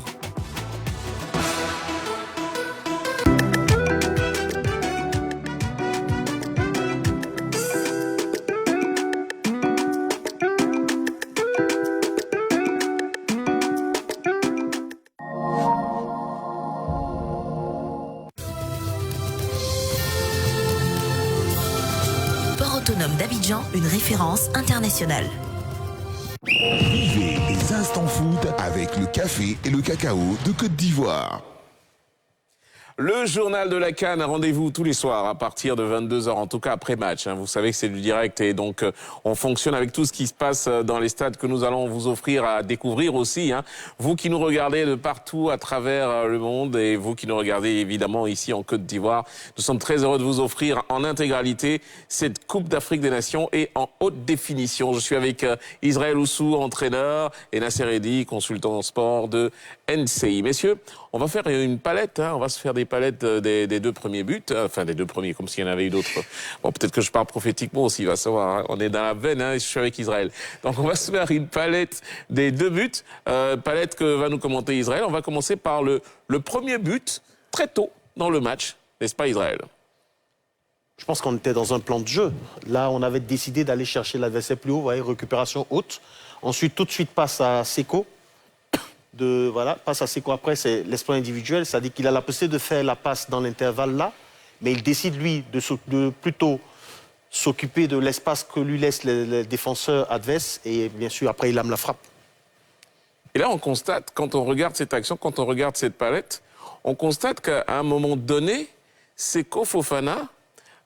Autonome d'Abidjan, une référence internationale. Vivez des instants foot avec le café et le cacao de Côte d'Ivoire. Le journal de la CAN, rendez-vous tous les soirs à partir de 22h, en tout cas après match. Vous savez que c'est du direct et donc on fonctionne avec tout ce qui se passe dans les stades que nous allons vous offrir à découvrir aussi. Vous qui nous regardez de partout à travers le monde et vous qui nous regardez évidemment ici en Côte d'Ivoire, nous sommes très heureux de vous offrir en intégralité cette Coupe d'Afrique des Nations et en haute définition. Je suis avec Israël Oussou, entraîneur, et Nasser Eddi, consultant en sport de NCI. Messieurs, on va faire une palette, on va se faire des palettes des 2 premiers buts, enfin des 2 premiers, comme s'il y en avait eu d'autres. Bon, peut-être que je parle prophétiquement aussi, il va savoir, on est dans la veine, je suis avec Israël. Donc on va se faire une palette des 2 buts, palette que va nous commenter Israël. On va commencer par le premier but, très tôt dans le match, n'est-ce pas Israël? Je pense qu'on était dans un plan de jeu. Là, on avait décidé d'aller chercher l'adversaire plus haut, vous voyez, récupération haute. Ensuite, tout de suite, passe à Seko. Passe à Seko après, c'est l'exploit individuel, c'est-à-dire qu'il a la possibilité de faire la passe dans l'intervalle là, mais il décide, lui, de plutôt s'occuper de l'espace que lui laissent les défenseurs adverses, et bien sûr, après, il ame la frappe. Et là, on constate, quand on regarde cette action, quand on regarde cette palette, on constate qu'à un moment donné, Seko Fofana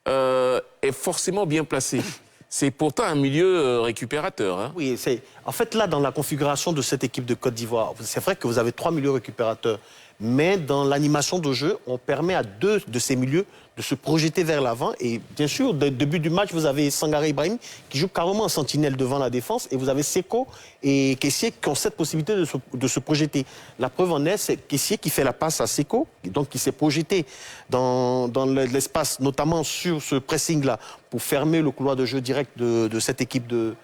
est forcément bien placé. C'est pourtant un milieu récupérateur. Oui, en fait, là, dans la configuration de cette équipe de Côte d'Ivoire, c'est vrai que vous avez 3 milieux récupérateurs. Mais dans l'animation de jeu, on permet à 2 de ces milieux de se projeter vers l'avant. Et bien sûr, dès le début du match, vous avez Sangaré Ibrahim qui joue carrément en sentinelle devant la défense. Et vous avez Seko et Kessié qui ont cette possibilité de se projeter. La preuve en est, c'est Kessié qui fait la passe à Seko, donc qui s'est projeté dans l'espace, notamment sur ce pressing-là, pour fermer le couloir de jeu direct de cette équipe de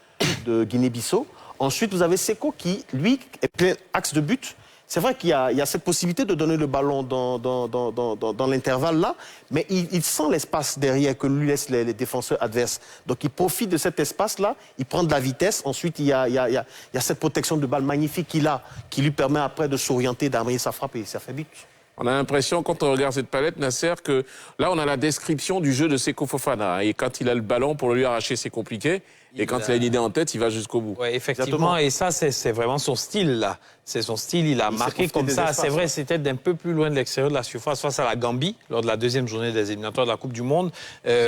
Guinée-Bissau. Ensuite, vous avez Seko qui, lui, est plein axe de but. C'est vrai qu'il y a cette possibilité de donner le ballon dans l'intervalle là, mais il sent l'espace derrière que lui laissent les défenseurs adverses. Donc il profite de cet espace-là, il prend de la vitesse. Ensuite, il y a cette protection de balle magnifique qu'il a, qui lui permet après de s'orienter, d'amener sa frappe et ça fait but. On a l'impression, quand on regarde cette palette, Nasser, que là, on a la description du jeu de Seko Fofana. Et quand il a le ballon, pour le lui arracher, c'est compliqué. Et quand il a une idée en tête, il va jusqu'au bout. Oui, effectivement. Et ça, c'est vraiment son style, là. C'est son style, il a marqué comme ça. C'est vrai, c'était d'un peu plus loin de l'extérieur de la surface face à la Gambie, lors de la 2e journée des éliminatoires de la Coupe du Monde.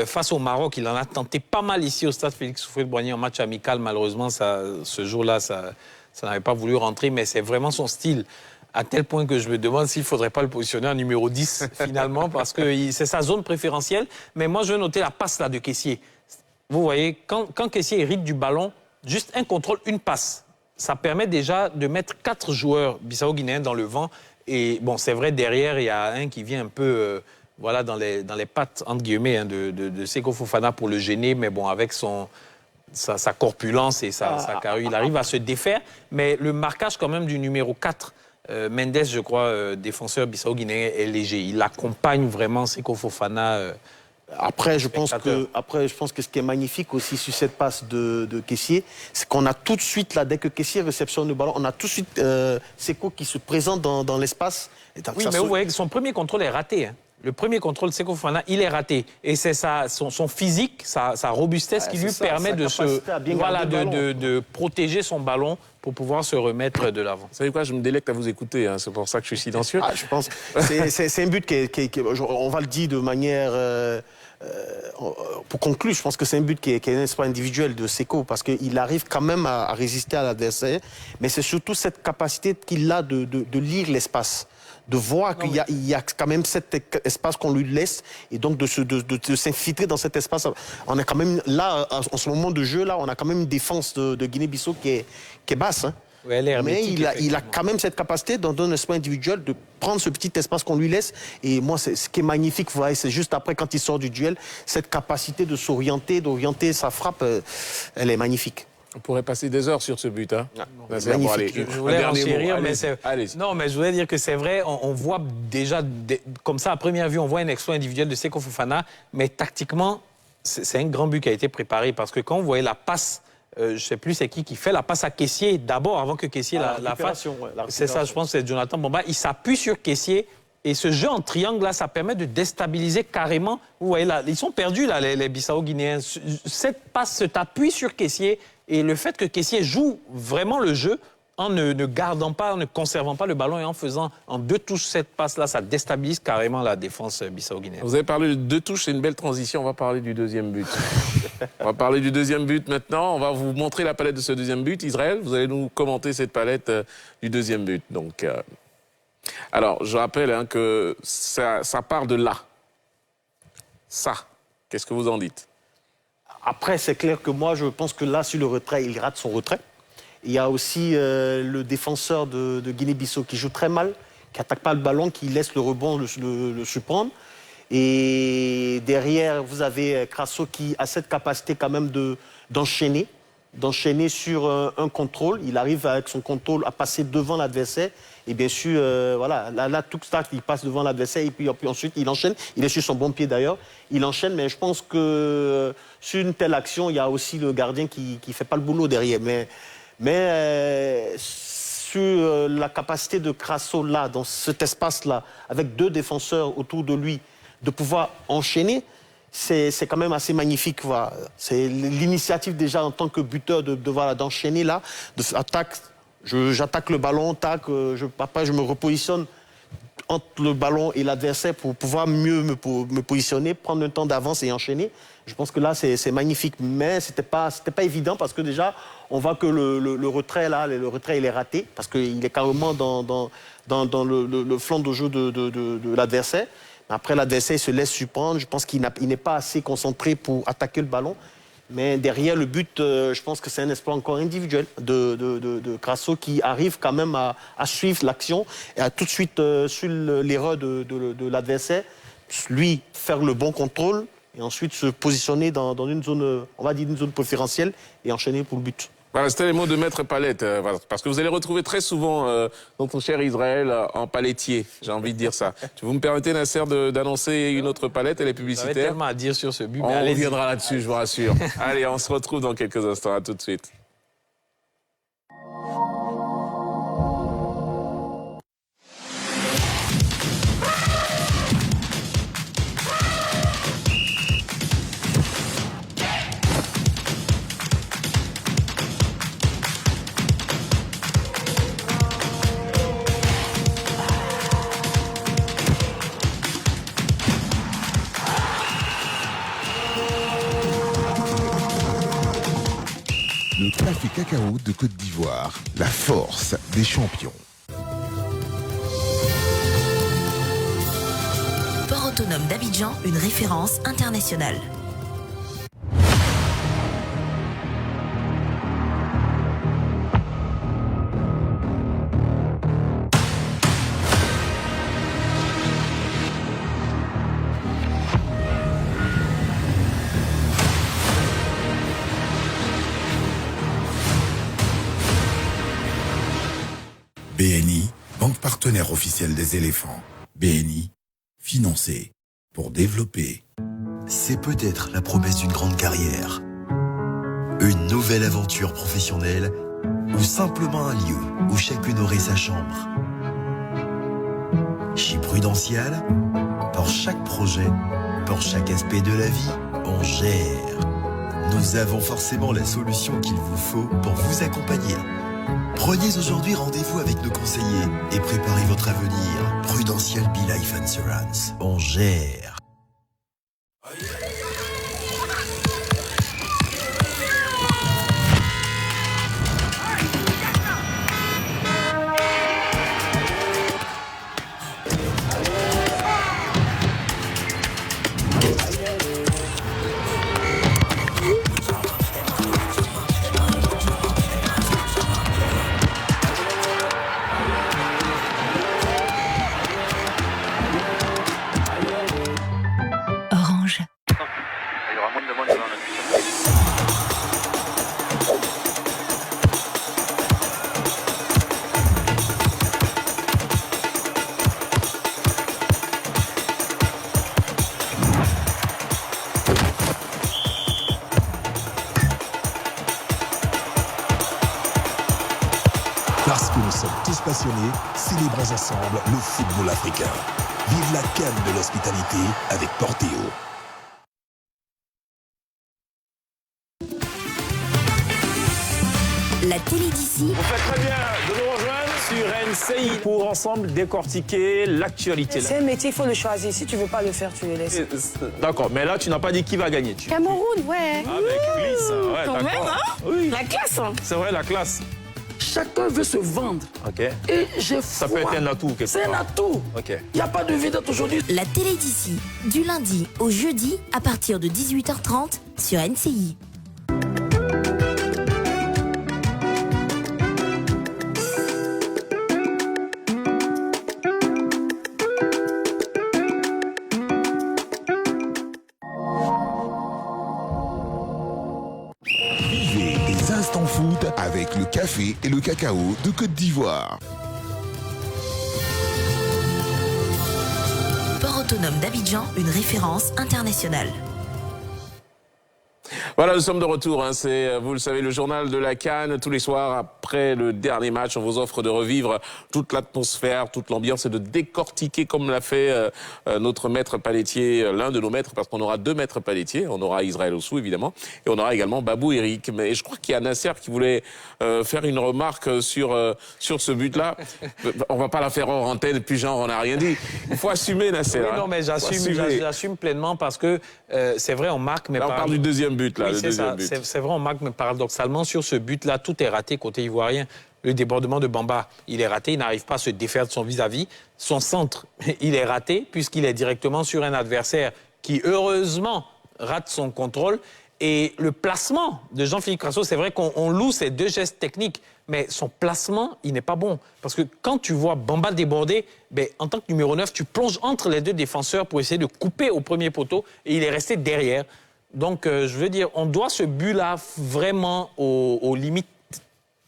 Face au Maroc, il en a tenté pas mal ici au stade Félix Houphouët-Boigny en match amical. Malheureusement, ce jour-là, ça n'avait pas voulu rentrer. Mais c'est vraiment son style. À tel point que je me demande s'il ne faudrait pas le positionner en numéro 10, finalement, parce que c'est sa zone préférentielle. Mais moi, je veux noter la passe là de Kessié. vous voyez, quand Kessié hérite du ballon, juste un contrôle, une passe, ça permet déjà de mettre 4 joueurs bissau-guinéens dans le vent. Et bon, c'est vrai, derrière, il y a un qui vient un peu voilà, dans les pattes, entre guillemets, hein, de Seko Fofana pour le gêner, mais bon, avec sa corpulence et sa carrure, il arrive à se défaire. Mais le marquage quand même du numéro 4, Mendes, je crois, défenseur bissau-guinéen, est léger. Il accompagne vraiment Seko Fofana. Après, je pense que ce qui est magnifique aussi sur cette passe de Kessié, c'est qu'on a tout de suite, là, dès que Kessié réceptionne le ballon, on a tout de suite Seko qui se présente dans l'espace. Oui, mais vous voyez que son premier contrôle est raté. Hein. Le premier contrôle de Seko Fofana, il est raté. Et c'est son physique, sa robustesse qui lui permet de protéger son ballon pour pouvoir se remettre de l'avant. Vous savez quoi, je me délecte à vous écouter, hein. C'est pour ça que je suis silencieux. Je pense c'est un but on va le dire de manière... pour conclure, je pense que c'est un but qui est un espoir individuel de Seko parce qu'il arrive quand même à résister à l'adversaire, mais c'est surtout cette capacité qu'il a de lire l'espace, de voir qu'il y a quand même cet espace qu'on lui laisse et donc de s'infiltrer dans cet espace. On est quand même là, en ce moment de jeu, là, on a quand même une défense de Guinée-Bissau qui est basse. Hein. Oui, mais il a quand même cette capacité dans un espoir individuel de prendre ce petit espace qu'on lui laisse. Et moi, ce qui est magnifique, vous voyez, c'est juste après, quand il sort du duel, cette capacité de s'orienter, d'orienter sa frappe, elle est magnifique. On pourrait passer des heures sur ce but. Hein. Magnifique. Je voulais enchérir, mais je voulais dire que c'est vrai, on voit déjà, comme ça, à première vue, on voit un exploit individuel de Seko Fofana, mais tactiquement, c'est un grand but qui a été préparé, parce que quand vous voyez la passe, je ne sais plus c'est qui fait la passe à Kessié d'abord, avant que Kessié la fasse. C'est ça, je pense que c'est Jonathan Bomba. Il s'appuie sur Kessié. Et ce jeu en triangle, là, ça permet de déstabiliser carrément. Vous voyez, là, ils sont perdus, là, les Bissau-Guinéens. Cette passe s'appuie sur Kessié. Et le fait que Kessié joue vraiment le jeu, en ne gardant pas, en ne conservant pas le ballon et en faisant en 2 touches cette passe-là, ça déstabilise carrément la défense bissau-guinéenne. Vous avez parlé de 2 touches, c'est une belle transition. On va parler du deuxième but. On va parler du deuxième but maintenant. On va vous montrer la palette de ce deuxième but. Israël, vous allez nous commenter cette palette du deuxième but. Donc, alors, je rappelle que ça part de là. Ça, qu'est-ce que vous en dites? Après, c'est clair que moi, je pense que là, sur le retrait, il rate son retrait. Il y a aussi le défenseur de Guinée-Bissau qui joue très mal, qui n'attaque pas le ballon, qui laisse le rebond le surprendre. Et derrière, vous avez Crasso qui a cette capacité quand même d'enchaîner sur un contrôle. Il arrive avec son contrôle à passer devant l'adversaire. Et bien sûr, voilà, là, tout ça, il passe devant l'adversaire et puis ensuite, il enchaîne. Il est sur son bon pied d'ailleurs. Il enchaîne, mais je pense que sur une telle action, il y a aussi le gardien qui ne fait pas le boulot derrière. Mais sur la capacité de Crasso, là, dans cet espace-là, avec 2 défenseurs autour de lui, de pouvoir enchaîner, c'est quand même assez magnifique. Voilà. C'est l'initiative déjà en tant que buteur d'enchaîner là, attaque. J'attaque le ballon, après je me repositionne entre le ballon et l'adversaire pour pouvoir mieux me positionner, prendre un temps d'avance et enchaîner. Je pense que là, c'est magnifique. Mais c'était pas évident parce que déjà, on voit que le retrait, là, il est raté parce qu'il est carrément dans le flanc de jeu de l'adversaire. Après, l'adversaire se laisse surprendre. Je pense qu'il n'est pas assez concentré pour attaquer le ballon. Mais derrière le but, je pense que c'est un espoir encore individuel de Crasso qui arrive quand même à suivre l'action et à tout de suite suivre l'erreur de l'adversaire, lui faire le bon contrôle et ensuite se positionner dans une zone, on va dire une zone préférentielle et enchaîner pour le but. Voilà, c'était les mots de Maître Palette, parce que vous allez retrouver très souvent notre cher Israël en palettier, j'ai envie de dire ça. Vous me permettez, Nasser, d'annoncer une autre palette, elle est publicitaire. Vous avez tellement à dire sur ce but. On reviendra là-dessus, je vous rassure. Allez, on se retrouve dans quelques instants, à tout de suite. Le café cacao de Côte d'Ivoire, la force des champions. Port autonome d'Abidjan, une référence internationale. partenaire officiel des éléphants. BNI, financé pour développer. C'est peut-être la promesse d'une grande carrière, une nouvelle aventure professionnelle ou simplement un lieu où chacune aurait sa chambre. Chez Prudential, pour chaque projet, pour chaque aspect de la vie, on gère. Nous avons forcément la solution qu'il vous faut pour vous accompagner. Prenez aujourd'hui rendez-vous avec nos conseillers et préparez votre avenir. Prudential Be-Life Insurance, on gère. Parce que nous sommes tous passionnés, célébrons ensemble le football africain. Vive la CAN de l'hospitalité avec Portéo. La télé d'ici. Vous faites très bien de nous rejoindre sur NCI pour ensemble décortiquer l'actualité. C'est un métier, il faut le choisir. Si tu veux pas le faire, tu le laisses. D'accord, mais là, tu n'as pas dit qui va gagner. Cameroun, ouais. Avec Glisse, ouais, quand d'accord. même, hein? Oui. La classe, hein? C'est vrai, la classe. Chacun veut se vendre. Ok. Et j'ai Ça foi. peut être un atout, quelque C'est un part. atout. Ok. Il n'y a pas de vedette aujourd'hui. La télé d'ici, du lundi au jeudi à partir de 18h30 sur NCI. Vivez des instants foot avec le café et le cacao de Côte d'Ivoire. Port autonome d'Abidjan, une référence internationale. Voilà, nous sommes de retour. Hein. C'est, vous le savez, le journal de la CAN. Tous les soirs, après le dernier match, on vous offre de revivre toute l'atmosphère, toute l'ambiance et de décortiquer, comme l'a fait notre maître palettier, l'un de nos maîtres, parce qu'on aura deux maîtres palettiers. On aura Israël Ossou, évidemment, et on aura également Babou Eric. Mais je crois qu'il y a Nasser qui voulait faire une remarque sur ce but-là. On va pas la faire hors antenne, puis genre, on n'a rien dit. Il faut assumer, Nasser. Oui, non, mais j'assume pleinement parce que c'est vrai, on marque, mais là, on parle du deuxième but, là. Oui, c'est ça. C'est vrai, on marque, mais paradoxalement, sur ce but-là, tout est raté côté ivoirien. Le débordement de Bamba, il est raté, il n'arrive pas à se défaire de son vis-à-vis. Son centre, il est raté, puisqu'il est directement sur un adversaire qui, heureusement, rate son contrôle. Et le placement de Jean-Philippe Crasso, c'est vrai qu'on loue ces deux gestes techniques, mais son placement, il n'est pas bon. Parce que quand tu vois Bamba déborder, ben, en tant que numéro 9, tu plonges entre les deux défenseurs pour essayer de couper au premier poteau, et il est resté derrière. Donc, je veux dire, on doit ce but-là vraiment aux limites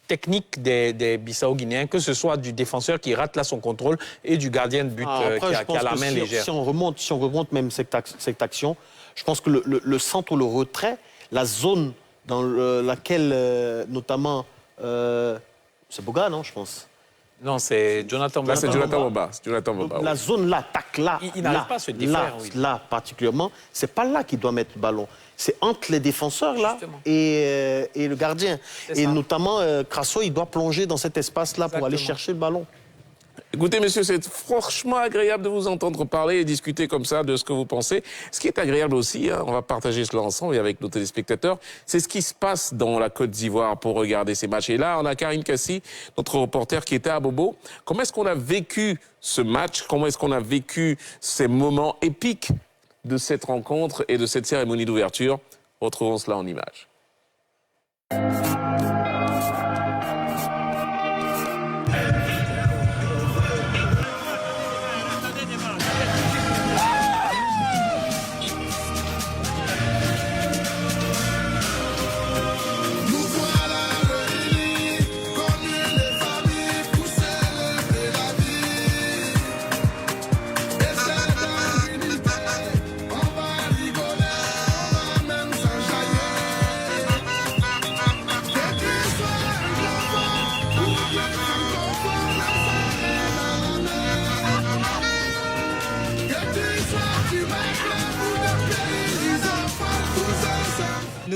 techniques des Bissau-Guinéens, que ce soit du défenseur qui rate là son contrôle et du gardien de but qui a la main légère. Si on remonte même cette action, je pense que le centre ou le retrait, la zone dans laquelle, notamment, c'est Boga, non, je pense. Non, c'est Jonathan Bamba. C'est Jonathan Bamba. La zone là, tac, là, il n'arrive pas à se défaire. Là, particulièrement, c'est pas là qu'il doit mettre le ballon. C'est entre les défenseurs, là, et le gardien. Et notamment, Crasso, il doit plonger dans cet espace-là pour aller chercher le ballon. Écoutez, messieurs, c'est franchement agréable de vous entendre parler et discuter comme ça de ce que vous pensez. Ce qui est agréable aussi, hein, on va partager cela ensemble et avec nos téléspectateurs, c'est ce qui se passe dans la Côte d'Ivoire pour regarder ces matchs. Et là, on a Karim Kassi, notre reporter qui était à Bobo. Comment est-ce qu'on a vécu ce match? Comment est-ce qu'on a vécu ces moments épiques de cette rencontre et de cette cérémonie d'ouverture? Retrouvons cela en images.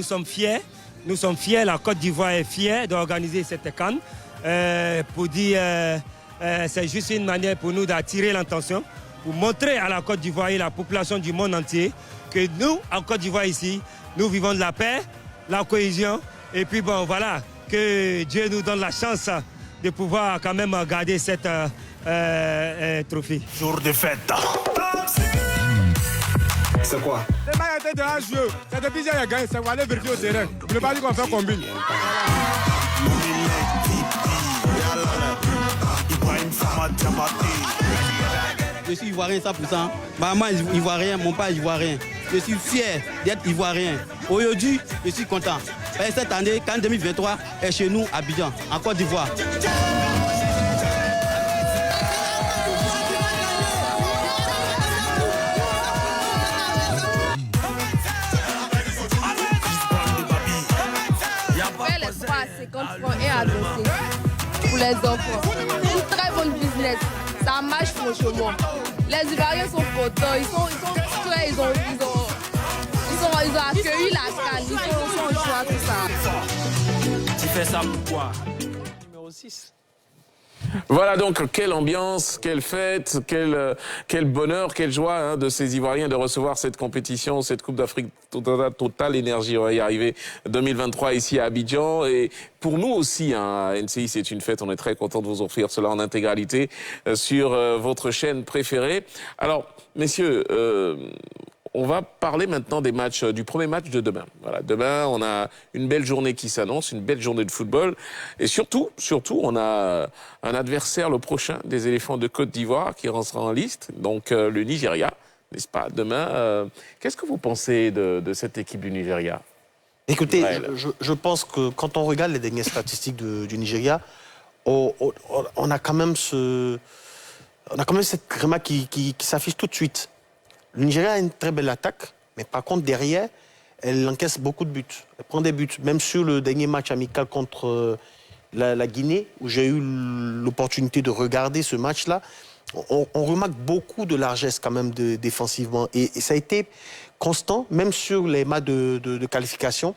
nous sommes fiers. Nous sommes fiers, la Côte d'Ivoire est fière d'organiser cette CAN. Pour dire, c'est juste une manière pour nous d'attirer l'attention, pour montrer à la Côte d'Ivoire et à la population du monde entier que nous, en Côte d'Ivoire ici, nous vivons de la paix, la cohésion. Et puis bon, voilà, que Dieu nous donne la chance de pouvoir quand même garder cette trophée. Jour de fête. C'est quoi? Le match était de un jeu. C'est depuis qu'il a gagné. C'est pour aller vérifier au terrain. Je ne veux pas dire qu'on fait combine. Je suis ivoirien 100%. Ma maman est ivoirien, mon père est ivoirien. Je suis fier d'être ivoirien. Aujourd'hui, je suis content. Cette année, CAN 2023 est chez nous à Abidjan, en Côte d'Ivoire. Et adossé pour les enfants. C'est une très bonne business. Ça marche franchement. Les Ivoiriens sont contents, ils sont prêts, ils ont accueilli la CAN, ils sont en joie, tout ça. Tu fais ça pourquoi? Numéro 6. Voilà donc quelle ambiance, quelle fête, quel bonheur, quelle joie hein, de ces Ivoiriens de recevoir cette compétition, cette Coupe d'Afrique Total Énergie. On va y arriver 2023 ici à Abidjan. Et pour nous aussi, hein, NCI, c'est une fête. On est très content de vous offrir cela en intégralité sur votre chaîne préférée. Alors, messieurs, on va parler maintenant des matchs, du premier match de demain. Voilà, demain, on a une belle journée qui s'annonce, une belle journée de football. Et surtout, on a un adversaire, le prochain, des éléphants de Côte d'Ivoire, qui rentrera en liste, donc le Nigeria, n'est-ce pas? Demain, qu'est-ce que vous pensez de cette équipe du Nigeria? Écoutez, je pense que quand on regarde les dernières statistiques du Nigeria, on a quand même cette remarque qui s'affiche tout de suite. Le Nigeria a une très belle attaque, mais par contre, derrière, elle encaisse beaucoup de buts. Elle prend des buts. Même sur le dernier match amical contre la Guinée, où j'ai eu l'opportunité de regarder ce match-là, on remarque beaucoup de largesse quand même défensivement. Et ça a été constant, même sur les matchs de qualification.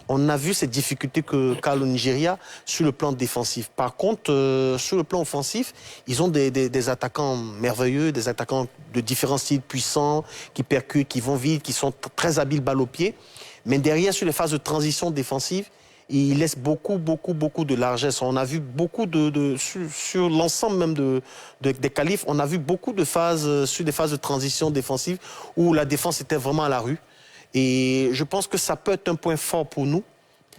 On a vu cette difficulté qu'a le Nigeria sur le plan défensif. Par contre, sur le plan offensif, ils ont des attaquants merveilleux, des attaquants de différents styles puissants, qui percutent, qui vont vite, qui sont très habiles balle au pied. Mais derrière, sur les phases de transition défensive, ils laissent beaucoup de largesse. On a vu beaucoup sur l'ensemble même des qualifs, on a vu beaucoup de phases, sur des phases de transition défensive, où la défense était vraiment à la rue. Et je pense que ça peut être un point fort pour nous.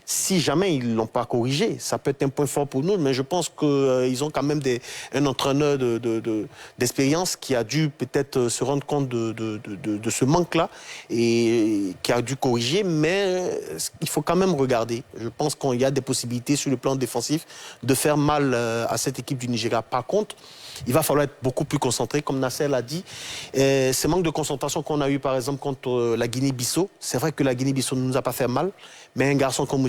Si jamais ils ne l'ont pas corrigé, ça peut être un point fort pour nous. Mais je pense qu'ils ont quand même un entraîneur d'expérience qui a dû peut-être se rendre compte de ce manque-là et qui a dû corriger. Mais il faut quand même regarder. Je pense qu'il y a des possibilités sur le plan défensif de faire mal à cette équipe du Nigeria. Par contre, il va falloir être beaucoup plus concentré, comme Nasser l'a dit. Ce manque de concentration qu'on a eu, par exemple, contre la Guinée-Bissau, c'est vrai que la Guinée-Bissau ne nous a pas fait mal, mais un garçon comme